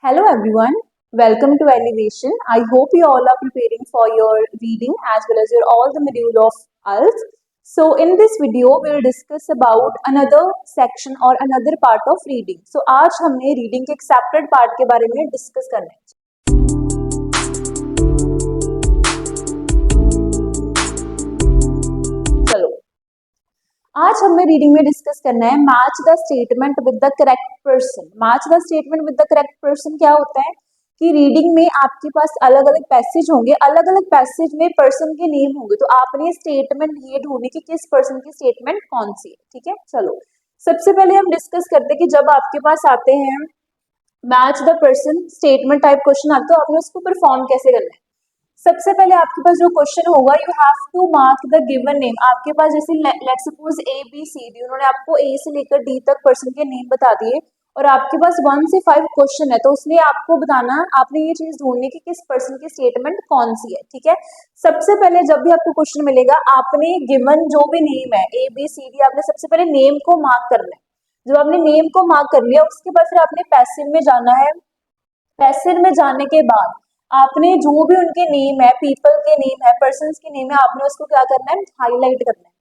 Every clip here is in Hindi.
Hello everyone, welcome to Elevation. I hope you all are preparing for your reading as well as your all the module of ALS. So in this video we will discuss about another section or another part of reading. So आज हमने reading के एक separate part के बारे में discuss करना है. चलो आज हमें रीडिंग में डिस्कस करना है match the statement with the correct person. Match the statement with the correct person क्या होता है कि रीडिंग में आपके पास अलग अलग पैसेज होंगे, अलग अलग पैसेज में पर्सन के नेम होंगे, तो आपने स्टेटमेंट ये ढूंढनी कि किस पर्सन की स्टेटमेंट कौन सी है. ठीक है, चलो सबसे पहले हम डिस्कस करते हैं कि जब आपके पास आते हैं match the person statement type question आते तो आपने उसको परफॉर्म कैसे करना है. सबसे पहले आपके पास जो क्वेश्चन होगा you have to mark the given name. आपके पास जैसे let's suppose A B C D, उन्होंने आपको ए से लेकर डी तक पर्सन के नेम बता दिए और आपके पास 1 से 5 क्वेश्चन है, तो उसने आपको बताना, आपने ये चीज ढूंढनी कि किस पर्सन की स्टेटमेंट कौन सी है. ठीक है, सबसे पहले जब भी आपको क्वेश्चन मिलेगा आपने गिवन जो भी नेम है ए बी सी डी, आपने सबसे पहले नेम को मार्क करना है. जब आपने नेम को मार्क कर लिया उसके बाद फिर आपने पैसिव में जाना है. पैसिव में जाने के बाद आपने जो भी उनके नेम है, पीपल के नेम है, पर्सन्स के नेम है, आपने उसको क्या करना है, हाईलाइट करना है.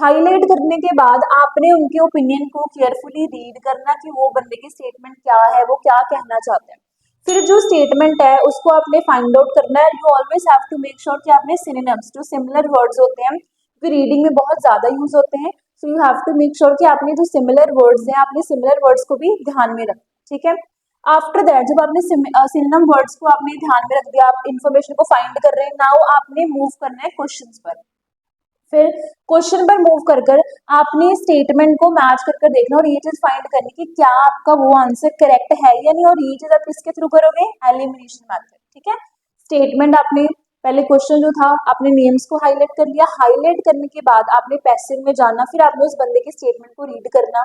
हाईलाइट करने के बाद आपने उनके ओपिनियन को केयरफुली रीड करना कि वो बंदे की स्टेटमेंट क्या है, वो क्या कहना चाहते हैं. फिर जो स्टेटमेंट है उसको आपने फाइंड आउट करना है. You always have to make sure कि आपने सिनोनिम्स, जो सिमिलर वर्ड्स होते हैं जो रीडिंग में बहुत ज्यादा यूज होते हैं, so you have to make sure कि आपने जो सिमिलर वर्ड्स हैं आपने सिमिलर वर्ड्स को भी ध्यान में रखना. ठीक है, आफ्टर दैट जब आपने सिनोनिम वर्ड्स को आपने ध्यान में रख दिया, आप इंफॉर्मेशन को फाइंड कर रहे हैं, नाउ आपने मूव करना है क्वेश्चंस पर. फिर क्वेश्चन पर मूव कर आपने स्टेटमेंट को मैच कर देखना और ये चीज फाइंड करनी कि क्या आपका वो आंसर करेक्ट है या नहीं, और ये चीज आप किसके थ्रू करोगे, एलिमिनेशन मेथड. ठीक है, स्टेटमेंट आपने पहले क्वेश्चन जो था आपने नेम्स को हाईलाइट कर लिया. हाईलाइट करने के बाद आपने पैसिव में जाना, फिर आपने उस बंदे के स्टेटमेंट को रीड करना.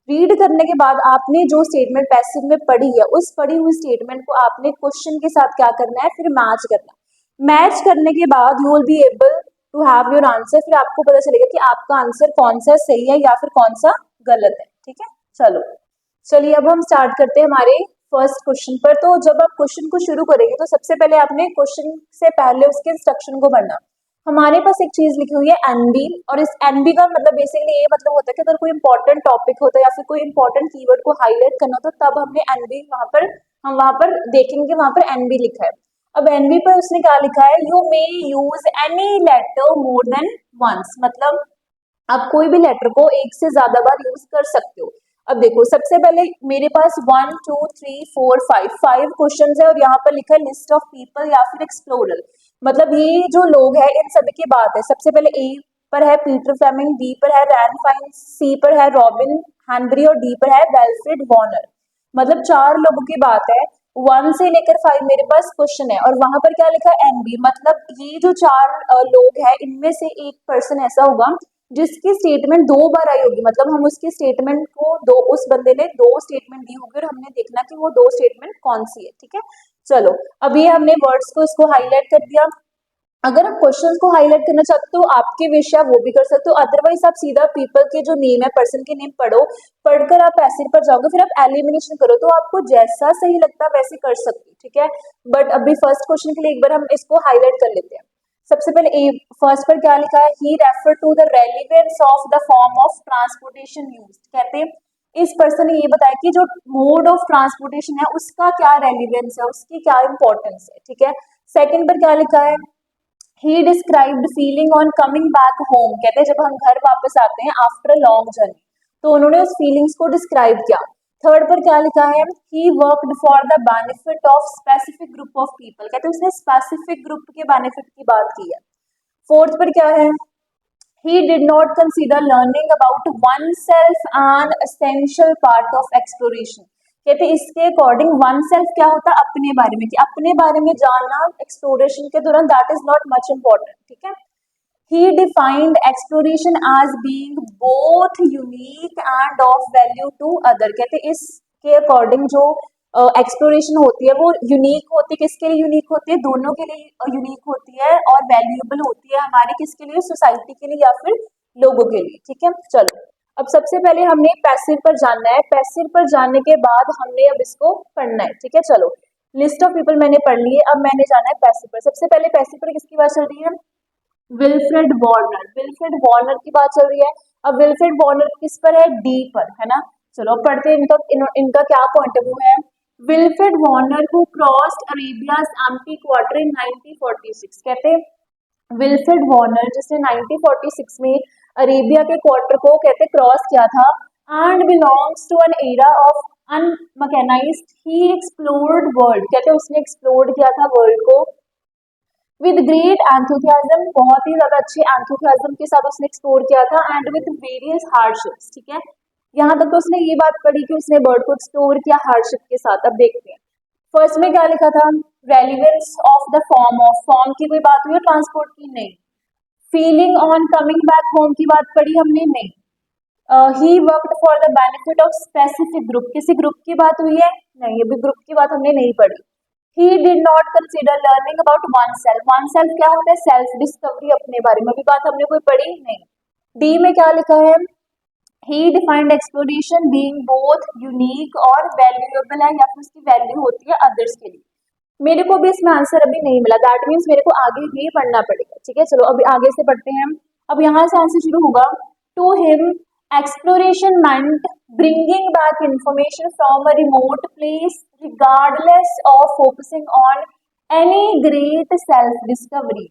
रीड करने के बाद आपने जो स्टेटमेंट पैसिव में पढ़ी है उस पढ़ी हुई स्टेटमेंट को आपने क्वेश्चन के साथ क्या करना है, फिर मैच करना. मैच करने के बाद you will be able to have your answer. फिर आपको पता चलेगा कि आपका आंसर कौन सा सही है या फिर कौन सा गलत है. ठीक है, चलिए अब हम स्टार्ट करते हैं हमारे फर्स्ट क्वेश्चन पर. तो जब आप क्वेश्चन को शुरू करेंगे तो सबसे पहले आपने क्वेश्चन से पहले उसके इंस्ट्रक्शन को पढ़ना. हमारे पास एक चीज लिखी हुई है एनबी, और इस एनबी का मतलब बेसिकली ये मतलब होता है कि अगर कोई इंपॉर्टेंट टॉपिक होता है या फिर कोई इंपॉर्टेंट कीवर्ड को हाईलाइट करना हो तो तब हमने एनबी हम वहां पर देखेंगे, वहां पर एनबी लिखा है. अब एनबी पर उसने क्या लिखा है, you may use any letter more than once, मतलब आप कोई भी लेटर को एक से ज्यादा बार यूज कर सकते हो. अब देखो सबसे पहले मेरे पास 1 2 3 4 5 क्वेश्चन है और यहाँ पर लिखा है लिस्ट ऑफ पीपल या फिर एक्सप्लोरर, मतलब ये जो लोग हैं इन सभी की बात है. सबसे पहले ए पर है पीटर फ्लेमिंग, बी पर है रैन फाइन, सी पर है रॉबिन हैनबरी और डी पर है वेल्फ्रेड वॉर्नर. मतलब 4 लोगों की बात है. 1 से लेकर 5 मेरे पास क्वेश्चन है और वहां पर क्या लिखा है एनबी, मतलब ये जो 4 लोग हैं इनमें से एक पर्सन ऐसा होगा जिसकी स्टेटमेंट 2 बार आई होगी, मतलब हम उसकी स्टेटमेंट को उस बंदे ने 2 स्टेटमेंट दी होगी और हमने देखना कि वो 2 स्टेटमेंट कौन सी है. ठीक है, चलो अब ये हमने वर्ड्स को इसको हाईलाइट कर दिया. अगर आप क्वेश्चंस को हाईलाइट करना चाहते हो आपके विषय आप वो भी कर सकते हो, अदरवाइज आप सीधा पीपल के जो नेम है, पर्सन के नेम पढ़ो, पढ़कर आप पैसिव पर जाओगे, फिर आप एलिमिनेशन करो, तो आपको जैसा सही लगता है वैसे कर सकते हो. ठीक है, बट अभी फर्स्ट क्वेश्चन के लिए एक बार हम इसको हाईलाइट कर लेते हैं. सबसे पहले ए फर्स्ट पर क्या लिखा है, he refer to the relevance of the form of transportation used. कहते हैं इस पर्सन ने ये बताया कि जो मोड ऑफ ट्रांसपोर्टेशन है उसका क्या रेलिवेंस है, उसकी क्या इंपॉर्टेंस है. ठीक है, सेकंड पर क्या लिखा है, ही described feeling on coming back home. कहते हैं जब हम घर वापस आते हैं आफ्टर अ लॉन्ग जर्नी, तो उन्होंने उस फीलिंग्स को डिस्क्राइब किया. थर्ड पर क्या लिखा है, he worked for the benefit of specific group of people. कहते हैं उसने स्पेसिफिक ग्रुप के बेनिफिट की बात की है. फोर्थ पर क्या है, he did not consider learning about oneself an essential part of exploration. कहते इसके अकॉर्डिंग वन सेल्फ क्या होता है, अपने बारे में, कि अपने बारे में जानना एक्सप्लोरेशन के दौरान that is not much important. ठीक है, he defined exploration as being both unique and of value to other. कहते इसके अकॉर्डिंग जो एक्सप्लोरेशन होती है वो यूनिक होती है. किसके लिए यूनिक होती है, दोनों के लिए यूनिक होती है और वैल्यूएबल होती है हमारी किसके लिए, सोसाइटी के लिए या फिर लोगों के लिए. ठीक है, चलो अब सबसे पहले हमने पैसिव पर जानना है, पैसिव पर जानने के बाद हमने अब इसको पढ़ना है, ठीक है। चलो, लिस्ट ऑफ पीपल मैंने पढ़ ली है, अब मैंने जाना है पैसिव पर। सबसे पहले पैसिव पर किसकी बात चल रही है? विल्फ्रेड वार्नर, विल्फ्रेड वार्नर की बात चल रही है। अब विल्फ्रेड वार्नर किस पर है? डी पर, है ना। चलो अब पढ़ते हैं इनका क्या पॉइंट ऑफ व्यू है। Wilfred Warner who crossed Arabia's empty quarter in 1946, कहते हैं विल्फ्रेड वार्नर जिसने 1946 में अरेबिया के क्वार्टर को कहते क्रॉस किया था, and belongs to an era of unmechanized, he explored world, कहते उसने एक्सप्लोर किया था वर्ल्ड को विद ग्रेट एंथुसियाज्म, बहुत ही ज्यादा अच्छे एंथुसियाज्म के साथ उसने एक्सप्लोर किया था, एंड विद वेरियस हार्डशिप्स, ठीक है। यहाँ तक तो उसने ये बात पढ़ी कि उसने वर्ल्ड को एक्सप्लोर किया हार्डशिप के साथ। अब देखते हैं फर्स्ट में क्या लिखा था, relevance of the form of, form की कोई बात हुई है ट्रांसपोर्ट की? नहीं। Feeling on coming back home की बात पढ़ी हमने? नहीं। He worked for the benefit of specific group, किसी ग्रुप की बात हुई है? नहीं, अभी ग्रुप की बात हमने नहीं पढ़ी। He did not consider learning about oneself, oneself क्या होता है? सेल्फ डिस्कवरी, अपने बारे में भी बात हमने कोई पढ़ी? नहीं। डी में क्या लिखा है? He defined exploration being both unique और valuable है, या फिर उसकी वैल्यू होती है अदर्स के लिए। मेरे को भी इसमें आंसर अभी नहीं मिला, दैट मीन्स मेरे को आगे भी पढ़ना पड़ेगा, ठीक है। चलो अभी आगे से पढ़ते हैं। अब यहाँ से आंसर शुरू होगा। To him exploration meant bringing back information from a remote place regardless of focusing on any great self discovery,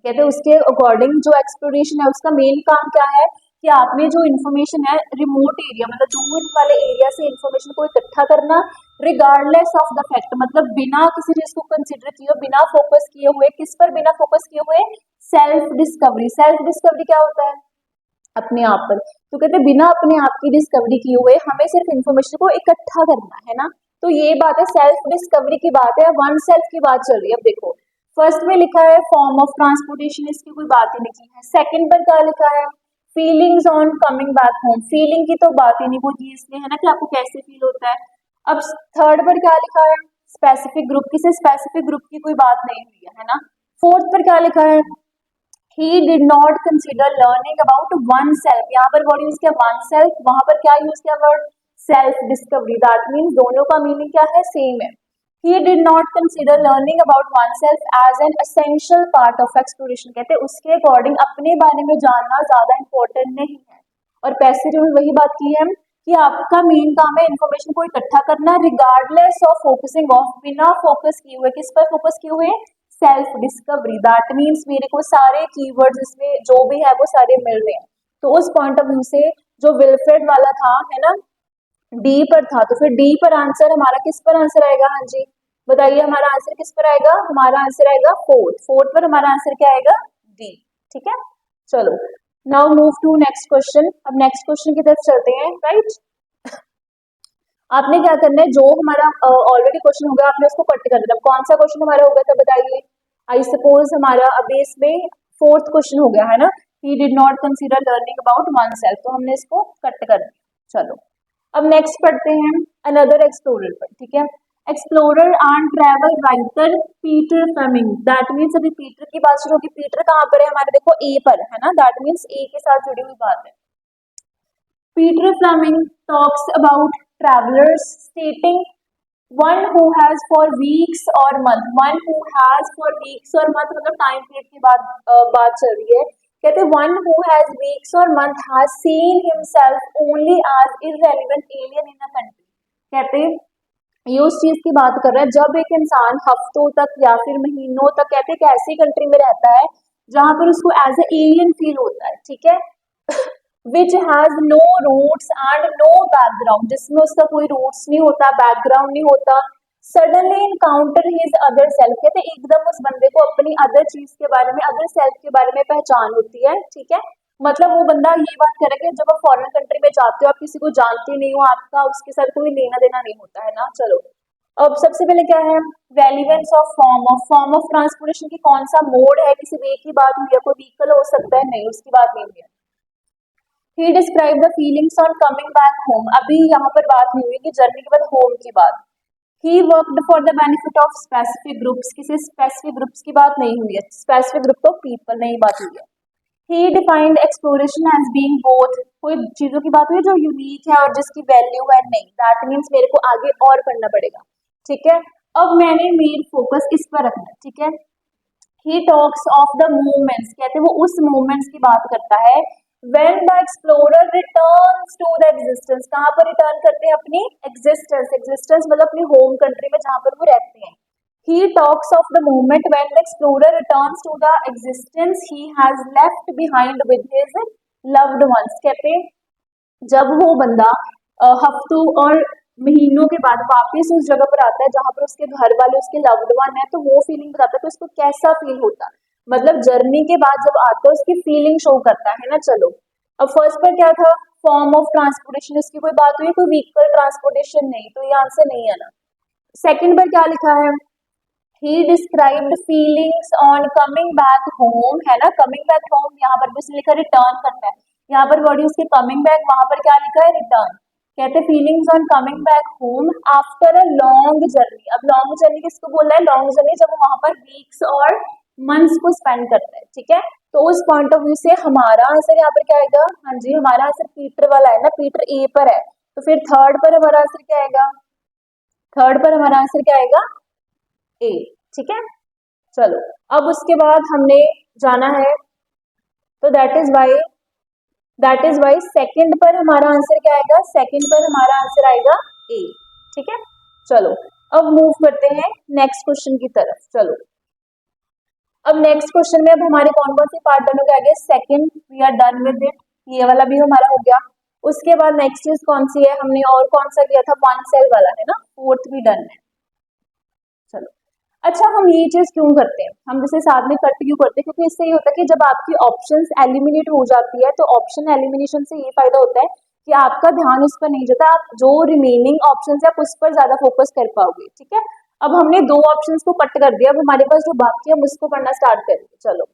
कहते हैं उसके अकॉर्डिंग जो एक्सप्लोरेशन है उसका मेन काम क्या है कि आपने जो इन्फॉर्मेशन है रिमोट एरिया मतलब दूर वाले एरिया से इन्फॉर्मेशन को इकट्ठा करना, रिगार्डलेस ऑफ द फैक्ट मतलब बिना किसी चीज को कंसिडर किए, बिना फोकस किए हुए, किस पर बिना फोकस किए हुए? Self discovery. सेल्फ डिस्कवरी क्या होता है? अपने आप पर। तो कहते हैं बिना अपने आप की डिस्कवरी किए हुए हमें सिर्फ इन्फॉर्मेशन को इकट्ठा करना है ना, तो ये बात है सेल्फ डिस्कवरी की बात है, वन सेल्फ की बात चल रही है। अब देखो फर्स्ट में लिखा है फॉर्म ऑफ ट्रांसपोर्टेशन, इसकी कोई बात ही नहीं की है। सेकंड पर क्या लिखा है? Feelings on coming back home, feeling की तो बात ही नहीं होती इसलिए, है ना, कि आपको कैसे फील होता है। अब थर्ड पर क्या लिखा है? स्पेसिफिक ग्रुप, किसी स्पेसिफिक ग्रुप की कोई बात नहीं हुई है ना। फोर्थ पर क्या लिखा है? He did not consider learning about oneself, यहाँ पर वर्ड यूज किया oneself, वहां पर क्या यूज किया word? Self discovery. That means दोनों का मीनिंग क्या है? सेम है। He did not consider learning about oneself as an essential part of exploration, कहते हैं उसके अकॉर्डिंग अपने बारे में जानना ज्यादा इंपॉर्टेंट नहीं है। और पैसेज में वही बात की है कि आपका मेन काम है इन्फॉर्मेशन को इकट्ठा करना रिगार्डलेस ऑफ फोकसिंग ऑफ, बिना फोकस किए हुए, किस पर फोकस किए हुए? Self discovery. दैट मीन्स मेरे को सारे कीवर्ड्स इसमें जो भी है वो सारे मिल रहे हैं। तो उस पॉइंट ऑफ व्यू से जो विल्फ्रेड वाला था, है ना, डी पर था, तो फिर डी पर आंसर हमारा किस पर आंसर आएगा? हाँ जी बताइए, हमारा आंसर किस पर आएगा? हमारा आंसर आएगा फोर्थ। फोर्थ पर हमारा आंसर क्या आएगा? डी, ठीक है। चलो now move to next question. अब नेक्स्ट क्वेश्चन की तरफ चलते हैं, राइट। आपने क्या करना है, जो हमारा ऑलरेडी क्वेश्चन होगा आपने उसको कट कर देना। कौन सा क्वेश्चन हमारा होगा तब बताइए। आई सपोज हमारा अभी इसमें फोर्थ क्वेश्चन हो गया है ना, he did not consider learning about one self, तो हमने इसको कट कर दिया। चलो अब नेक्स्ट पढ़ते हैं अनदर एक्सप्लोरर पर, ठीक है। Explorer and travel writer Peter Fleming, that means अभी पीटर की बात शुरू होगी। पीटर कहाँ पर है हमारे? देखो ए पर है ना, दैट मीन्स ए के साथ जुड़ी हुई बात है। Peter Fleming talks about travelers, stating one who has for weeks or month, one who has for weeks or month मतलब टाइम पीरियड की बात चल रही है। कहते one who has weeks or month has seen himself only as irrelevant alien in a country, कहते ये उस चीज की बात कर रहा है जब एक इंसान हफ्तों तक या फिर महीनों तक कहते एक ऐसी कंट्री में रहता है जहां पर उसको एज ए एलियन फील होता है, ठीक है। Which has no roots and no background, जिसमें उसका कोई रूट्स नहीं होता, बैकग्राउंड नहीं होता। Suddenly encounter his other self, कहते एकदम उस बंदे को अपनी अदर चीज के बारे में, अदर सेल्फ के बारे में पहचान होती है, ठीक है। मतलब वो बंदा ये बात करे कि जब आप फॉरेन कंट्री में जाते हो आप किसी को जानते नहीं हो, आपका उसके साथ कोई लेना देना नहीं होता है ना। चलो अब सबसे पहले क्या है? Relevance of form of transportation की कौन सा मोड है? किसी वे की बात हुई है, कोई व्हीकल हो सकता है, नहीं उसकी बात नहीं हुई है। He described the feelings on coming back home, अभी यहाँ पर बात नहीं हुई कि जर्नी के बाद होम की बात। He worked for the benefit of specific groups, किसी स्पेसिफिक ग्रुप्स की बात नहीं हुई है, स्पेसिफिक ग्रुप ऑफ पीपल नहीं बात हुई है। He defined exploration as being both, कोई चीजों की बात हुई जो यूनिक है और जिसकी वैल्यू है नहीं, दैट मीन्स मेरे को आगे और पढ़ना पड़ेगा, ठीक है। अब मैंने मेन फोकस इस पर रखना है, ठीक है। He talks of the movements, कहते हैं वो उस मूवमेंट्स की बात करता है when the explorer returns to the existence, कहाँ पर रिटर्न करते हैं, अपनी एग्जिस्टेंस, एग्जिस्टेंस मतलब अपनी होम कंट्री में जहाँ पर वो रहते हैं। He talks of the moment when the explorer returns to the existence he has left behind with his loved ones, कहते हैं जब वो बंदा हफ्तों और महीनों के बाद वापस उस जगह पर आता है जहां पर उसके घर वाले, उसके लव्ड वन है, तो वो फीलिंग बताता है कि उसको कैसा फील होता है, मतलब जर्नी के बाद जब आता है उसकी फीलिंग शो करता है ना। चलो अब फर्स्ट पर क्या था, फॉर्म ऑफ ट्रांसपोर्टेशन, इसकी कोई बात हुई, कोई व्हीकल ट्रांसपोर्टेशन नहीं, तो ये आंसर नहीं है ना। सेकंड पर क्या लिखा है, he described feelings on coming back home, है ना, coming back home, यहाँ पर भी उसने लिखा रिटर्न करता है, यहाँ पर वर्ड यूज के कमिंग बैक, वहां पर क्या लिखा है, रिटर्न। कहते feelings on coming back home after a long journey, अब लॉन्ग जर्नी किसको बोल रहा है, लॉन्ग जर्नी जब वो वहां पर वीक्स और मंथ्स को स्पेंड करता है, ठीक है। तो उस पॉइंट ऑफ व्यू से हमारा आंसर यहाँ पर क्या आएगा, हाँ जी हमारा आंसर पीटर वाला है ना, पीटर ए पर है, तो फिर थर्ड पर हमारा आंसर क्या आएगा, थर्ड पर हमारा आंसर क्या आएगा, ए, ठीक है। चलो अब उसके बाद हमने जाना है, तो दैट इज वाई सेकंड पर हमारा आंसर क्या आएगा, सेकंड पर हमारा आंसर आएगा ए, ठीक है। चलो अब मूव करते हैं नेक्स्ट क्वेश्चन की तरफ। चलो अब नेक्स्ट क्वेश्चन में अब हमारे कौन कौन से पार्ट डन हो गए, second we are done with it, ये वाला भी हमारा हो गया। उसके बाद नेक्स्ट चीज कौन सी है, हमने और कौन सा किया था, वन सेल वाला है ना, फोर्थ भी डन है। चलो अच्छा हम ये चीज क्यों करते हैं, हम जैसे साथ में कट क्यों करते हैं, क्योंकि इससे ये होता है कि जब आपकी ऑप्शंस एलिमिनेट हो जाती है, तो ऑप्शन एलिमिनेशन से ये फायदा होता है कि आपका ध्यान उस पर नहीं जाता, आप जो रिमेनिंग ऑप्शंस है आप उस पर ज्यादा फोकस कर पाओगे, ठीक है। अब हमने दो ऑप्शंस को कट कर दिया, अब हमारे पास जो बाकी है हम उसको पढ़ना स्टार्ट करेंगे। चलो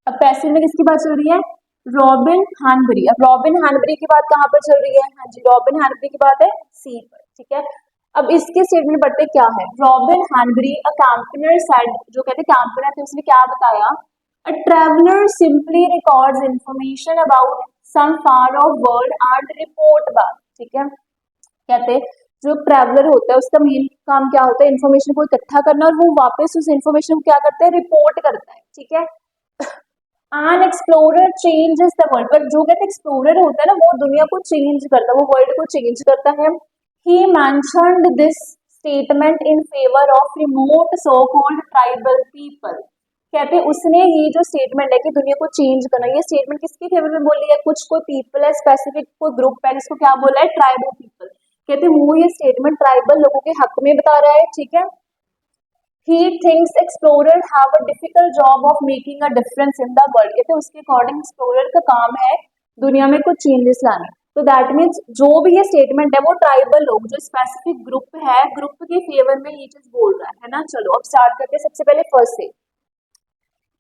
अब पैसिव में किसकी बात चल रही है, रॉबिन हैनबरी। अब रॉबिन हैनबरी की बात कहाँ पर चल रही है, हाँ जी रॉबिन हैनबरी की बात है सी पर, ठीक है। अब इसके स्टेटमेंट पढ़ते क्या है, Robin Hanbury a campaigner said, जो कहते कैंपेनर थे उसने क्या बताया, a traveller simply records information about some far off world and report back, ठीक है। कहते जो ट्रैवलर होता है उसका मेन काम क्या होता है, इन्फॉर्मेशन को इकट्ठा करना और वो वापस उस इन्फॉर्मेशन को क्या करता है, रिपोर्ट करता है, ठीक है। An explorer changes the world, पर जो कहते एक्सप्लोरर होता है ना वो दुनिया को चेंज करता है, वो वर्ल्ड को चेंज करता है। He mentioned this statement in favor of remote so-called tribal people, कहते उसने ये जो स्टेटमेंट है कि दुनिया को चेंज करना, ये स्टेटमेंट किसके फेवर में बोली है, कुछ कोई पीपल है, स्पेसिफिक कोई ग्रुप है जिसको क्या बोला है, ट्राइबल पीपल। कहते वो ये स्टेटमेंट ट्राइबल लोगों के हक में बता रहा है, ठीक है। He thinks explorer have a difficult job of making a difference in the world, कहते उसके अकॉर्डिंग एक्सप्लोरर का काम है दुनिया में कुछ चेंजेस लाने। तो दैट मीन्स जो भी ये स्टेटमेंट है वो ट्राइबल लोग, जो स्पेसिफिक ग्रुप है, ग्रुप के फेवर में ये चीज बोल रहा है ना। चलो अब स्टार्ट करते हैं सबसे पहले फर्स्ट से।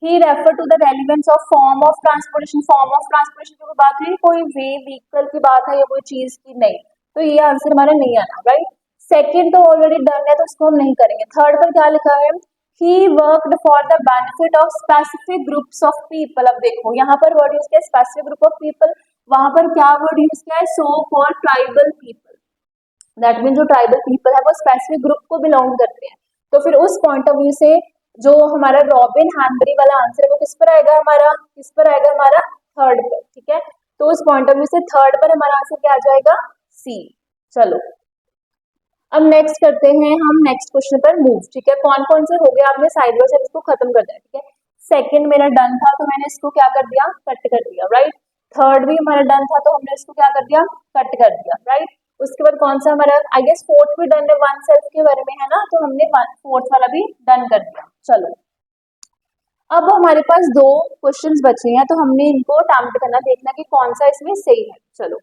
He refer to the relevance of form of transportation, form of transportation की बात है, कोई वे व्हीकल की बात है या कोई चीज की, नहीं, तो ये आंसर हमारा नहीं आना, राइट। सेकेंड तो ऑलरेडी डन है तो उसको हम नहीं करेंगे। थर्ड पर क्या लिखा है, he worked for the benefit of specific groups of people, अब देखो यहाँ पर वर्ड यूज किया स्पेसिफिक ग्रुप ऑफ पीपल, वहां पर क्या वर्ड यूज किया है, so called tribal people, that mean जो ट्राइबल पीपल है वो स्पेसिफिक ग्रुप को बिलोंग करते हैं। तो फिर उस पॉइंट ऑफ व्यू से जो हमारा रॉबिन हैनबरी वाला आंसर है वो किस पर आएगा, हमारा किस पर आएगा, हमारा थर्ड पर, ठीक है। तो उस पॉइंट ऑफ व्यू से थर्ड पर हमारा आंसर क्या आ जाएगा, सी। चलो अब नेक्स्ट करते हैं हम नेक्स्ट क्वेश्चन पर मूव, ठीक है। कौन कौन से हो गए, आपने साइड बाय साइड इसको खत्म कर दिया, ठीक है। सेकंड मेरा डन था तो मैंने इसको क्या कर दिया, कट कर दिया, राइट। थर्ड भी हमारा डन था तो हमने इसको क्या कर दिया, कट कर दिया, राइट। उसके बाद कौन सा हमारा, आई गेस फोर्थ भी डन है, वन सेल्फ के बारे में है ना, तो हमने फोर्थ वाला भी डन कर दिया। चलो अब हमारे पास दो क्वेश्चंस बचे हैं तो हमने इनको अटेम्प्ट करना, देखना कि कौन सा इसमें सही है। चलो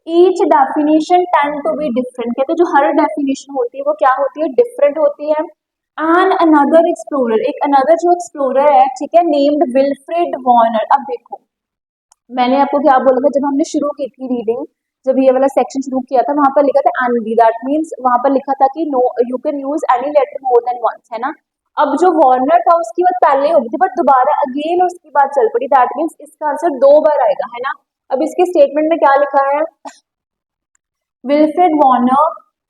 each definition tend to be different, कहते जो हर डेफिनेशन होती है वो क्या होती है, डिफरेंट होती है। एंड अनदर एक्सप्लोरर, एक अनदर जो एक्सप्लोरर है, ठीक है, नेम्ड विल्फ्रेड वॉर्नर। अब देखो मैंने आपको क्या बोला था जब हमने शुरू की थी रीडिंग, जब ये वाला सेक्शन शुरू किया था वहां पर लिखा था एनबी, दैट मीन्स वहां पर लिखा था कि no you can use any letter more than once, है ना। अब जो वार्नर था उसकी बात पहले हो गई थी, बट दोबारा अगेन उसकी बात चल पड़ी, दैट मीन्स इसका आंसर दो बार आएगा, है ना। अब इसके स्टेटमेंट में क्या लिखा है, Wilfred Warner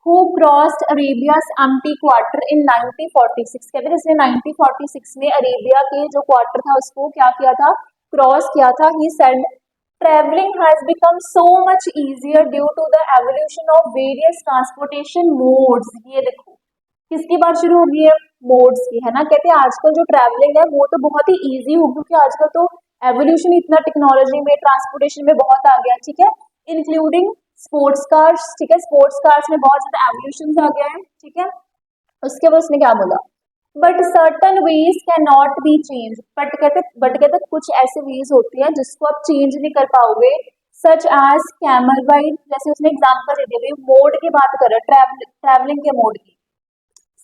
who crossed Arabia's empty quarter in 1946, कहते हैं जिसने 1946 में अरेबिया के जो क्वार्टर था उसको क्या किया था, क्रॉस किया था। He said travelling has become so much easier due to the evolution of various transportation modes. ये देखो किसकी बात शुरू हो गई है, मोड्स की, है ना। कहते हैं आजकल जो ट्रैवलिंग है वो तो बहुत ही इजी हो, क्योंकि आजकल तो एवोल्यूशन इतना टेक्नोलॉजी में ट्रांसपोर्टेशन में बहुत आ गया, ठीक है, इंक्लूडिंग स्पोर्ट्स कार्स, ठीक है, स्पोर्ट्स कार्स में बहुत ज्यादा एवोल्यूशन आ गया है, ठीक है। उसके बाद उसने क्या बोला, but certain ways can not be change, but कहते कुछ ऐसे वेज होते हैं जिसको आप चेंज नहीं कर पाओगे, सच एज कैमल राइड, जैसे उसने एग्जाम्पल दे दिया, मोड की बात कर रहा है, ट्रैवलिंग के मोड की,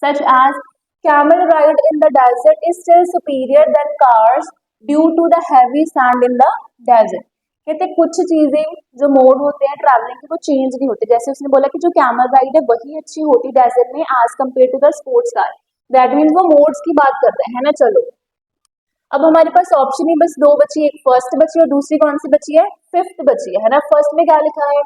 such as camel ride in the desert is still superior than cars due to the heavy sand in the desert। कहते कुछ चीजें जो मोड होते हैं ट्रैवलिंग के वो चेंज नहीं होते, जैसे उसने बोला कि जो कैमल राइड है वही अच्छी होती डेजर्ट में as compare to the sports car, that means वो मोड्स की बात करते हैं ना। चलो अब हमारे पास ऑप्शन ही बस दो बची, एक फर्स्ट बची और दूसरी कौन सी बची है, फिफ्थ बची है ना। फर्स्ट में क्या लिखा है,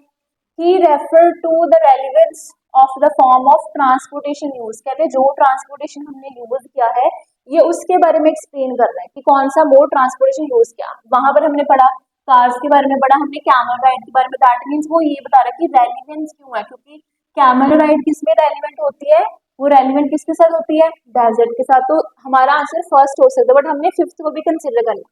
he refer to the relevance of the form of transportation use, कहते हैं जो ट्रांसपोर्टेशन हमने यूज किया है ये उसके बारे में एक्सप्लेन कर रहा है कि कौन सा मोड ट्रांसपोर्टेशन यूज किया। वहां पर हमने पढ़ा कार्स के बारे में पढ़ा, हमने कैमल राइड के बारे में, दैट मीन्स वो ये बता रहा है कि रेलिवेंस क्यों है, क्योंकि कैमल राइड किसमें रेलिवेंट होती है, वो रेलिवेंट किसके साथ होती है, डेजर्ट के साथ। तो हमारा आंसर फर्स्ट हो सकता है, बट हमने फिफ्थ को भी कंसिडर करना।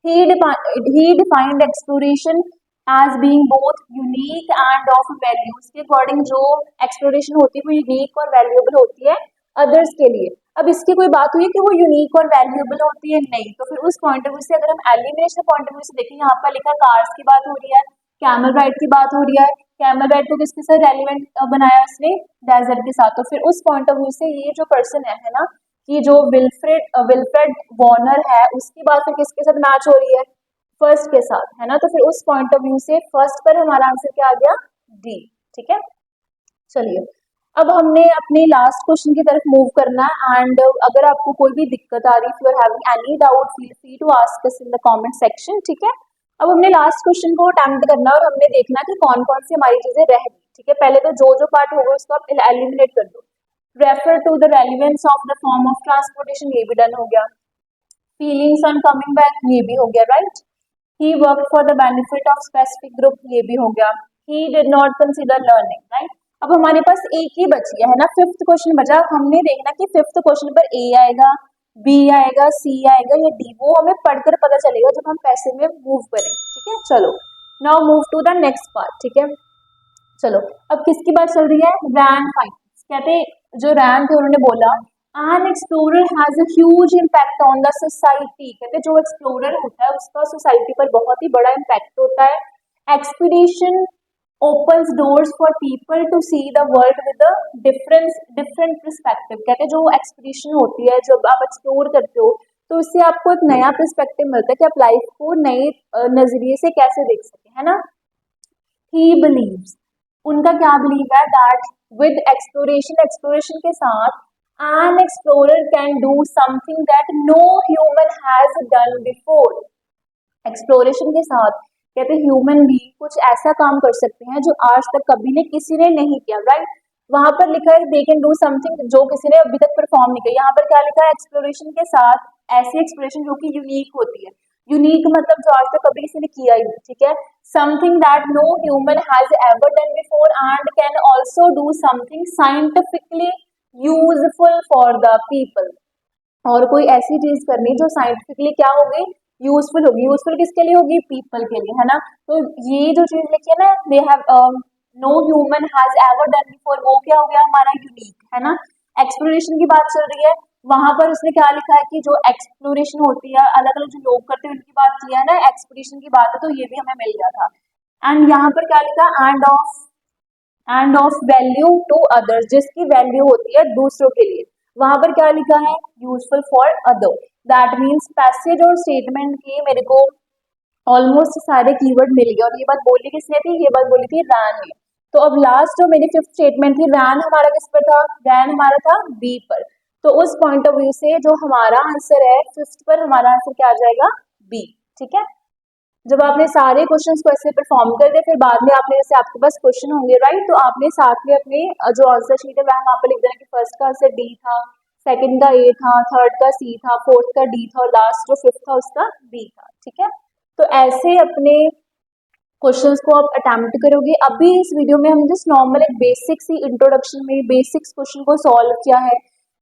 he defined exploration as being both unique and of value, उसके अकॉर्डिंग जो एक्सप्लोरेशन होती है वो यूनिक और वैल्यूएबल होती है अदर्स के लिए। अब इसकी कोई बात हुई है कि वो यूनिक और वैल्यूएबल होती है, नहीं। तो फिर उस पॉइंट ऑफ व्यू से अगर हम एलिमिनेशन पॉइंट ऑफ व्यू से देखें, यहाँ पर लिखा कार्स की बात हो रही है, कैमल राइड की बात हो रही है, कैमल राइड को किसके साथ रेलिवेंट बनाया उसने, डेजर्ट के साथ। तो फिर उस पॉइंट ऑफ व्यू से ये जो पर्सन है ना, कि जो विल्फ्रेड वार्नर है उसकी बात फिर किसके साथ मैच हो रही है, फर्स्ट के साथ, है ना। तो फिर उस पॉइंट ऑफ व्यू से फर्स्ट पर हमारा आंसर क्या आ गया, डी, ठीक है। चलिए अब हमने अपने लास्ट क्वेश्चन की तरफ मूव करना है, एंड अगर आपको कोई भी दिक्कत आ रही है, if you are having any doubt feel free to ask us in the comment section, ठीक है। अब हमने लास्ट क्वेश्चन को अटेम्प्ट करना है और हमने देखना कि कौन कौन सी हमारी चीजें रह गई, ठीक है। पहले तो जो पार्ट होगा उसको आप एलिमिनेट कर दो। Refer to the relevance of the form of transportation, ये भी डन हो गया। फीलिंग्स ऑन कमिंग बैक, ये भी हो गया, right. He work for the benefit of specific group, ये भी हो गया। He did not consider learning, right. अब हमारे पास एक ही बची है ना, फिफ्थ क्वेश्चन बचा। हमने देखना कि फिफ्थ क्वेश्चन पर ए आएगा, बी आएगा, सी आएगा या डी, वो हमें पढ़कर पता चलेगा जब हम पैसे में मूव करेंगे, ठीक है। चलो now move to the next part, ठीक है। चलो अब किसकी बात चल रही है, रैंड फाइनेंस। कहते जो रैंड थे उन्होंने बोला an explorer has a huge impact on the society, कहते जो एक्सप्लोरर होता है उसका सोसाइटी पर बहुत ही बड़ा इम्पैक्ट होता है। Expedition opens doors for people to see the world with a different perspective, कहते जो एक्सपीडिशन होती है, जब आप एक्सप्लोर करते हो तो उससे आपको एक नया पर्सपेक्टिव मिलता है कि आप लाइफ को नए नजरिए से कैसे देख सके, है ना। ही बिलीव्स, उनका क्या बिलीव है, दैट विद एक्सप्लोरेशन के साथ an explorer can do something that no human has done before. Exploration के साथ कहते हैं ह्यूमन भी कुछ ऐसा काम कर सकते हैं जो आज तक कभी ने किसी ने नहीं किया, राइट। वहां पर लिखा है दे कैन डू समथिंग जो किसी ने अभी तक परफॉर्म नहीं किया। यहाँ पर क्या लिखा है, एक्सप्लोरेशन के साथ ऐसी एक्सप्लोरेशन जो कि यूनिक होती है। यूनिक मतलब जो आज तक कभी किसी ने किया ही नहीं, ठीक है। Something that no human has ever done before and can also do something scientifically useful for the people, और कोई ऐसी चीज करनी जो साइंटिफिकली क्या होगी, यूजफुल होगी। यूजफुल किसके लिए होगी, पीपल के लिए, है ना। तो ये जो चीज लिखी है ना, they have no human has ever done before, वो क्या हो गया हमारा यूनिक, है ना। एक्सप्लोरेशन की बात चल रही है, वहां पर उसने क्या लिखा है कि जो एक्सप्लोरेशन होती है अलग अलग जो लोग करते हैं उनकी बात की है ना, एक्सप्लोरेशन की बात है, तो ये भी हमें मिल गया था। एंड यहाँ पर क्या लिखा, and of value to others, जिसकी वैल्यू होती है दूसरों के लिए। वहां पर क्या लिखा है, useful for other, that means passage और स्टेटमेंट के मेरे को ऑलमोस्ट सारे कीवर्ड मिल गए। और ये बात बोली किसने थी, ये बात बोली थी रैन ने। तो अब लास्ट जो मेरी फिफ्थ स्टेटमेंट थी, रैन हमारा किस पर था, रैन हमारा था बी पर। तो उस पॉइंट ऑफ व्यू से जो हमारा आंसर है फिफ्थ पर, हमारा आंसर क्या आ जाएगा, बी। ठीक है, जब आपने सारे क्वेश्चंस को ऐसे परफॉर्म कर दिया, फिर बाद में आपने, जैसे आपके पास क्वेश्चन होंगे राइट, तो आपने साथ में अपने जो आंसर शीट है वहाँ पर लिख देना कि फर्स्ट का आंसर डी था, सेकंड का ए था, थर्ड का सी था, फोर्थ का डी था और लास्ट जो फिफ्थ था उसका बी था। ठीक है, तो ऐसे अपने क्वेश्चंस को आप अटेम्प्ट करोगे। अभी इस वीडियो में हम जस्ट नॉर्मल एक बेसिक सी इंट्रोडक्शन में बेसिक्स क्वेश्चन को सॉल्व किया है,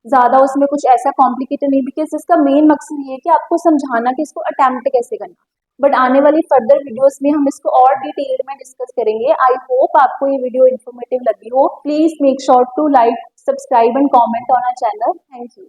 ज्यादा उसमें कुछ ऐसा कॉम्प्लिकेटेड नहीं, बिकॉज इसका मेन मकसद ये है कि आपको समझाना कि इसको अटेम्प्ट कैसे करना। बट आने वाली फर्दर वीडियोस में हम इसको और डिटेल में डिस्कस करेंगे। आई होप आपको ये वीडियो इन्फॉर्मेटिव लगी हो। Please make sure to like, subscribe and comment on our channel. Thank you.